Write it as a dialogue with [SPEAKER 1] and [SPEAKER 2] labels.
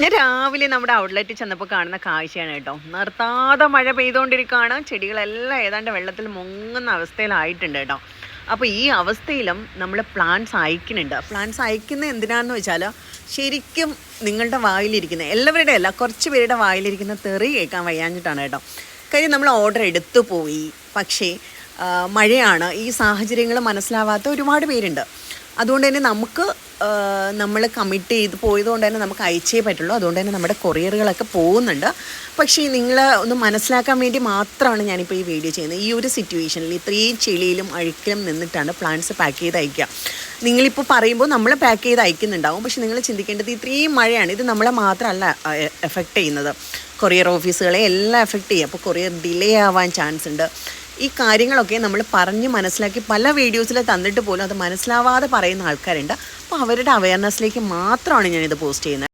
[SPEAKER 1] ഞാൻ രാവിലെ നമ്മുടെ ഔട്ട്ലെറ്റിൽ ചെന്നപ്പോൾ കാണുന്ന കാഴ്ചയാണ് കേട്ടോ. നിർത്താതെ മഴ പെയ്തുകൊണ്ടിരിക്കുകയാണ്. ചെടികളെല്ലാം ഏതാണ്ട് വെള്ളത്തിൽ മുങ്ങുന്ന അവസ്ഥയിലായിട്ടുണ്ട് കേട്ടോ. അപ്പോൾ ഈ അവസ്ഥയിലും നമ്മൾ പ്ലാന്റ്സ് അയക്കുന്നുണ്ട്. പ്ലാന്റ്സ് അയക്കുന്നത് എന്തിനാണെന്ന് വെച്ചാൽ ശരിക്കും നിങ്ങളുടെ വായിലിരിക്കുന്ന എല്ലാവരുടെ അല്ല, കുറച്ച് പേരുടെ വായിലിരിക്കുന്ന തെറി കേൾക്കാൻ വയ്യാഞ്ഞിട്ടാണ് കേട്ടോ. കാര്യം നമ്മൾ ഓർഡർ എടുത്തു പോയി, പക്ഷേ മഴയാണ്, ഈ സാഹചര്യങ്ങൾ മനസ്സിലാവാത്ത ഒരുപാട് പേരുണ്ട്. അതുകൊണ്ട് തന്നെ നമ്മൾ കമ്മിറ്റ് ചെയ്ത് പോയതുകൊണ്ട് തന്നെ നമുക്ക് അയച്ചേ പറ്റുള്ളൂ. അതുകൊണ്ട് തന്നെ നമ്മുടെ കൊറിയറുകളൊക്കെ പോകുന്നുണ്ട്. പക്ഷേ നിങ്ങൾ ഒന്ന് മനസ്സിലാക്കാൻ വേണ്ടി മാത്രമാണ് ഞാനിപ്പോൾ ഈ വീഡിയോ ചെയ്യുന്നത്. ഈ ഒരു സിറ്റുവേഷനിൽ ഇത്രയും ചെളിയിലും അഴുക്കിലും നിന്നിട്ടാണ് പ്ലാന്റ്സ് പാക്ക് ചെയ്ത് അയക്കുക. നിങ്ങളിപ്പോൾ പറയുമ്പോൾ നമ്മൾ പാക്ക് ചെയ്ത് അയക്കുന്നുണ്ടാവും, പക്ഷെ നിങ്ങൾ ചിന്തിക്കേണ്ടത് ഇത്രയും മഴയാണ്, ഇത് നമ്മളെ മാത്രമല്ല എഫക്റ്റ് ചെയ്യുന്നത്, കൊറിയർ ഓഫീസുകളെ എല്ലാം എഫക്റ്റ് ചെയ്യും. അപ്പോൾ കൊറിയർ ഡിലേ ആവാൻ ചാൻസ് ഉണ്ട്. ഈ കാര്യങ്ങളൊക്കെ നമ്മൾ പറഞ്ഞ് മനസ്സിലാക്കി പല വീഡിയോസിൽ തന്നിട്ട് പോലും അത് മനസ്സിലാവാതെ പറയുന്ന ആൾക്കാരുണ്ട്. അപ്പോൾ അവരുടെ അവയർനെസ്സിലേക്ക് മാത്രമാണ് ഞാനിത് പോസ്റ്റ് ചെയ്യുന്നത്.